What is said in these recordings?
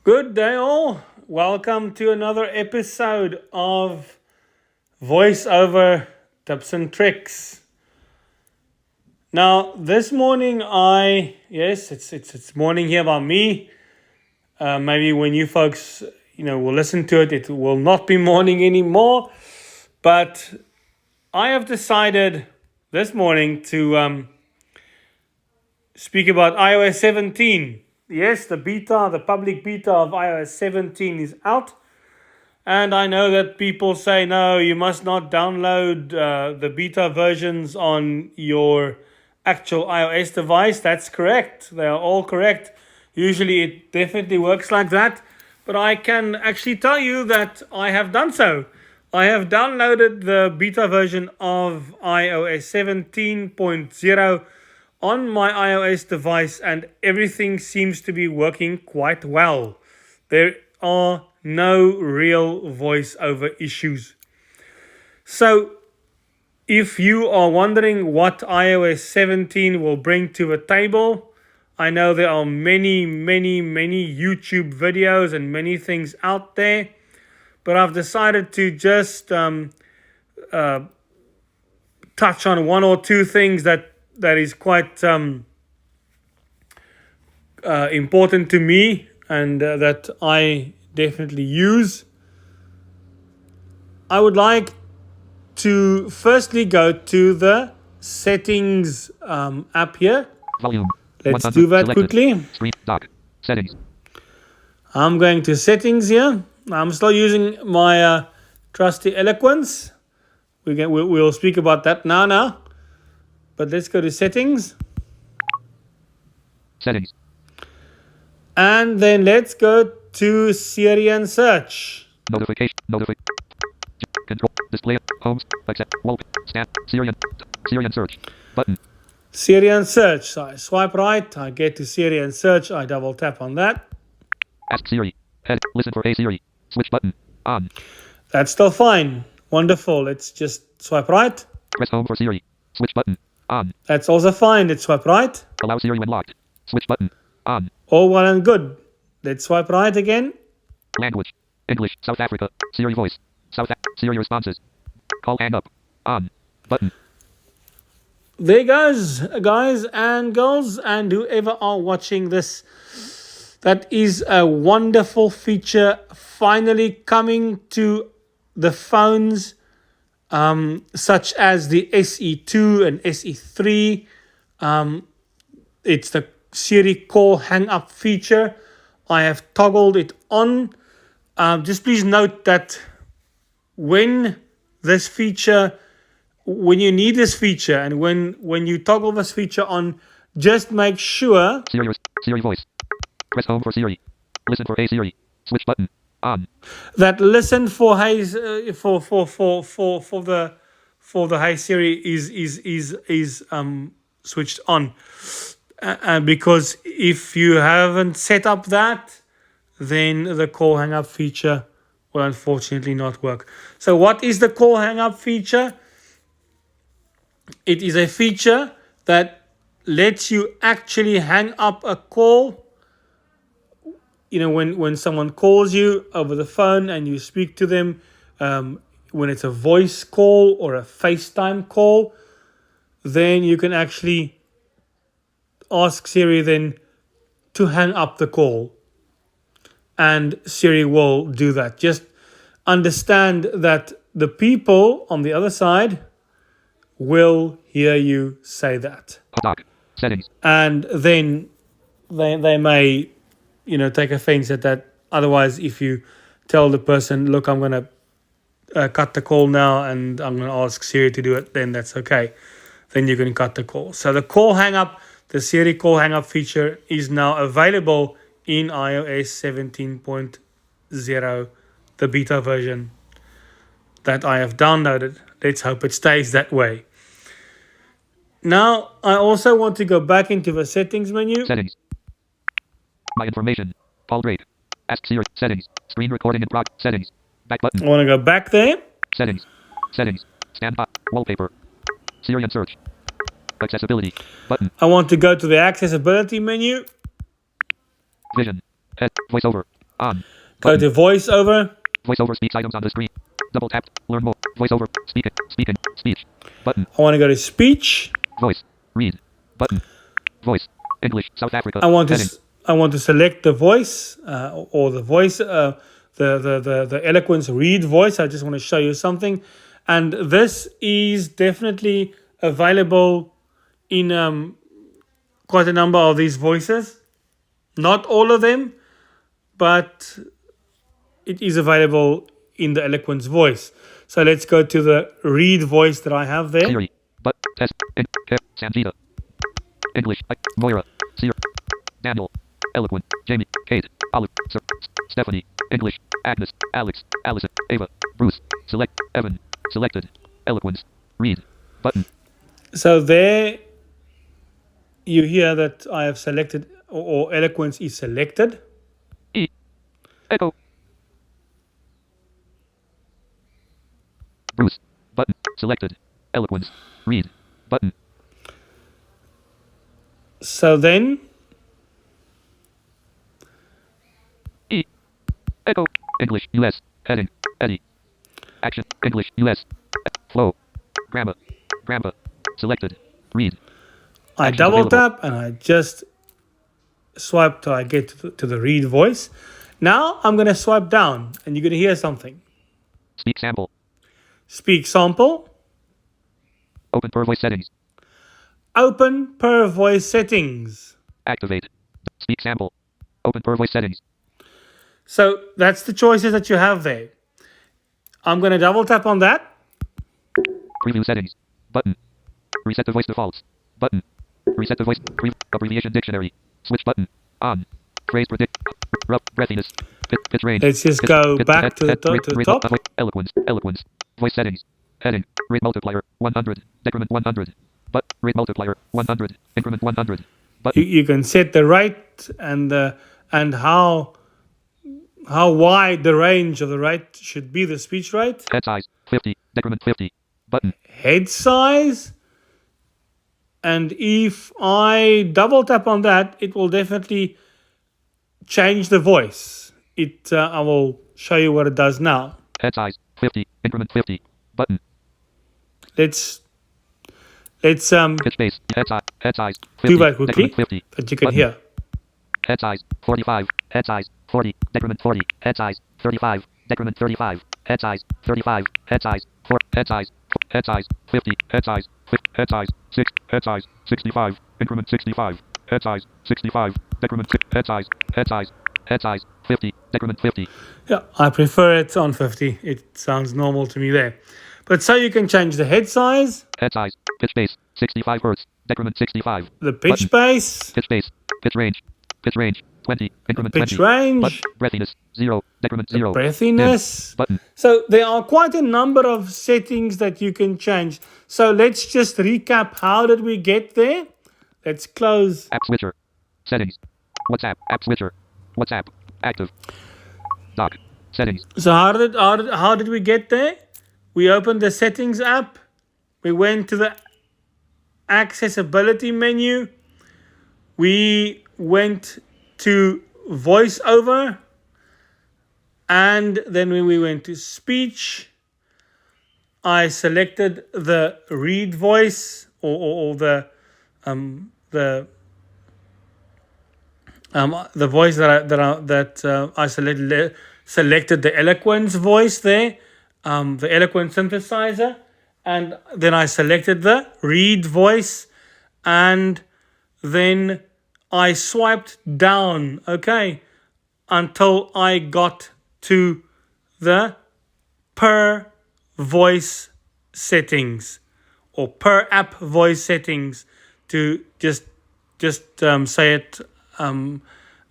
Good day, all. Welcome to another episode of Voiceover Tips and Tricks. Now, this morning, it's morning here by me. Maybe when you folks, will listen to it, it will not be morning anymore. But I have decided this morning to speak about iOS 17. Yes, the public beta of iOS 17 is out. And I know that people say, no, you must not download the beta versions on your actual iOS device. That's correct. They are all correct. Usually it definitely works like that. But I can actually tell you that I have done so. I have downloaded the beta version of iOS 17.0 on my iOS device, and everything seems to be working quite well. There are no real voiceover issues. So, if you are wondering what iOS 17 will bring to the table, I know there are many YouTube videos and many things out there, but I've decided to just touch on one or two things that is quite important to me and that I definitely use. I would like to firstly go to the settings app here. Volume. Let's do that selected. quickly. Screen dock. Settings. I'm going to settings here. I'm still using my trusty eloquence. We'll speak about that now. But let's go to settings. Settings. And then let's go to Siri and search. Notification. Control. Display. Homes. Accept. Wallpaper. Scan. Siri and search. Button. Siri and search. So I swipe right. I get to Siri and search. I double tap on that. Ask Siri. Head. Listen for Hey Siri. Switch button. On. That's still fine. Wonderful. Let's just swipe right. Press home for Siri. Switch button. On. That's also fine. Let's swipe right. Allow Siri when locked. Switch button. On. All well and good. Let's swipe right again. Language. English. South Africa. Siri voice. Siri responses. Call hangup. On. Button. There goes, guys and girls, and whoever are watching this. That is a wonderful feature finally coming to the phones, such as the SE2 and SE3. It's the Siri call hang up feature. I have toggled it on. Just please note that when you need this feature and when you toggle this feature on, just make sure Siri voice. Press home for Siri. Listen for Hey Siri. Switch button. On. that listen for Hey for the Hey Siri is switched on. Because if you haven't set up that, then the call hang up feature will unfortunately not work. So what is the call hang up feature? It is a feature that lets you actually hang up a call. When someone calls you over the phone and you speak to them, when it's a voice call or a FaceTime call, then you can actually ask Siri then to hang up the call. And Siri will do that. Just understand that the people on the other side will hear you say that. Dock. Settings. And then they may, take offense at that. Otherwise, if you tell the person, look, I'm going to cut the call now and I'm going to ask Siri to do it, then that's okay. Then you can cut the call. So the call hang up, the Siri call hang up feature is now available in iOS 17.0, the beta version that I have downloaded. Let's hope it stays that way. Now, I also want to go back into the settings menu. Settings. My information. Paul Drake. Ask Siri. Settings. Screen recording in progress. Settings. Back button. I want to go back there. Settings. Standby. Wallpaper. Siri and search. Accessibility. Button. I want to go to the accessibility menu. Vision. Head. Voiceover. On. Go Button. to Voiceover. Voiceover speaks items on the screen. Double tap. Learn more. Voiceover. Speaking. Speaking. Speech. Button. I want to go to Speech. Voice. Read. Button. Voice. English. South Africa. I want to Heading. I want to select the voice or the voice the Eloquence read voice. I just want to show you something, and this is definitely available in quite a number of these voices. Not all of them, but it is available in the Eloquence voice. So let's go to the read voice that I have there. Siri. But test. Sanjita. English. Moira. Siri. Daniel. Eloquent. Jamie. Kate. Olive. Sir. Stephanie. English. Agnes. Alex. Allison. Ava. Bruce. Select. Evan. Selected. Eloquence. Read. Button. So there you hear that I have selected, or Eloquence is selected. E. Echo. Bruce. Button. Selected. Eloquence. Read. Button. So then E. Echo. English. US. Heading. Eddie. Action. English. US. Flow. Grammar. Grammar. Selected. Read. I Actions double available. tap and I just swipe till I get to the read voice. Now I'm going to swipe down and you're going to hear something. Speak sample. Speak sample. Open per voice settings. Open per voice settings. Activate. Speak sample. Open per voice settings. So that's the choices that you have there. I'm going to double tap on that. Preview settings. Button. Reset the voice defaults. Button. Reset the voice. Abbreviation dictionary. Switch button. On. Phrase predict. Rough. Breathiness. Pitch range. Let's just go back to the top. Eloquence. Eloquence. Voice settings. Heading. Rate multiplier. 100. Decrement 100. But rate multiplier. 100. Increment 100. Button. You can set the rate and how wide the range of the rate should be, the speech rate. Head size. 50. Decrement 50. Button. Head size. And if I double tap on that, it will definitely change the voice. I will show you what it does now. Head size. 50. Increment 50. Button. Let's Pitch base. Head size. Head size. 50. do that quickly, Decrement 50. that you can Button. hear. Head size. 45. Head size. 40. Decrement 40. Head size. 35. Decrement 35. Head size. 35. Head size. 4. Head size. Head size. 50. Head size. Head size. 6. Head size. 65. Increment 65. Head size. 65. Decrement 6. Head size. Head size. Head size. 50. Decrement 50. Yeah, I prefer it on 50. It sounds normal to me there. But so you can change the head size, Head size. Pitch base. 65 hertz. Decrement 65. the pitch Button. base, Pitch base. Pitch range. Pitch range. 20. Increment pitch 20. range, Button. Breathiness. 0. Decrement 0. breathiness. Button. So there are quite a number of settings that you can change. So let's just recap. How did we get there? Let's close. App switcher. Settings. WhatsApp. App switcher. WhatsApp. Active. Dock. Settings. So how did we get there? We opened the settings app. We went to the accessibility menu. We went to voiceover. And then when we went to speech, I selected the read voice or the voice that I selected the Eloquence voice there, the Eloquence synthesizer, and then I selected the read voice, and then I swiped down, okay, until I got to the per voice settings or per app voice settings, to just say it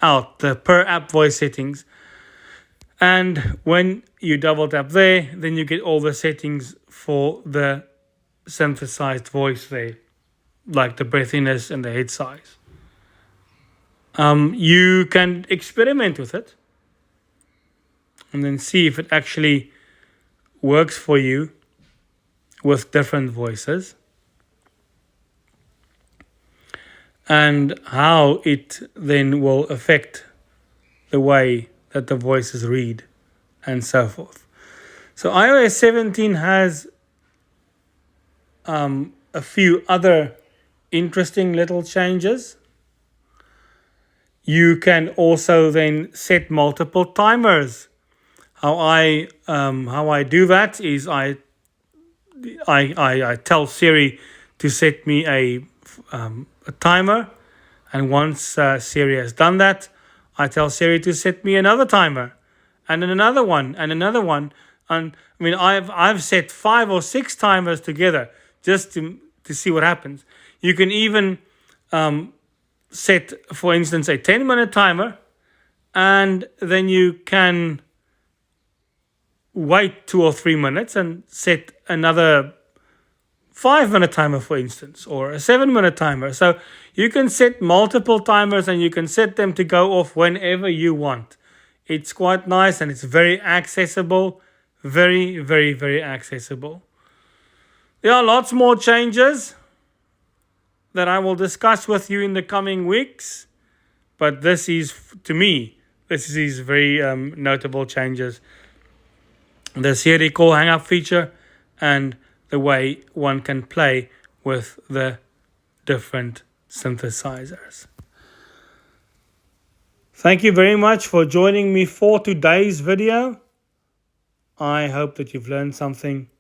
out, the per app voice settings. And when you double tap there, then you get all the settings for the synthesized voice there, like the breathiness and the head size. You can experiment with it and then see if it actually works for you with different voices, and how it then will affect the way that the voices read, and so forth. So iOS 17 has a few other interesting little changes. You can also then set multiple timers. How I do that is I tell Siri to set me a timer, and once Siri has done that, I tell Siri to set me another timer, and then another one, and another one. And I mean, I've set 5 or 6 timers together just to see what happens. You can even set, for instance, a 10-minute timer, and then you can wait 2 or 3 minutes and set another 5-minute timer, for instance, or a 7-minute timer. So you can set multiple timers and you can set them to go off whenever you want. It's quite nice and it's very accessible. Very, very, very accessible. There are lots more changes that I will discuss with you in the coming weeks. But this is, to me, this is very notable changes. The Siri call hang-up feature and the way one can play with the different synthesizers. Thank you very much for joining me for today's video. I hope that you've learned something.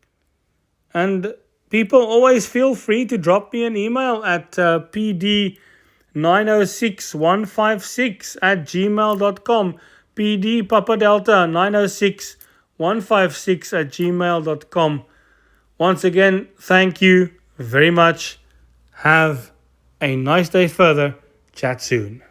And people, always feel free to drop me an email at pd906156@gmail.com. PD Papa Delta 906156@gmail.com. Once again, thank you very much. Have a nice day further. Chat soon.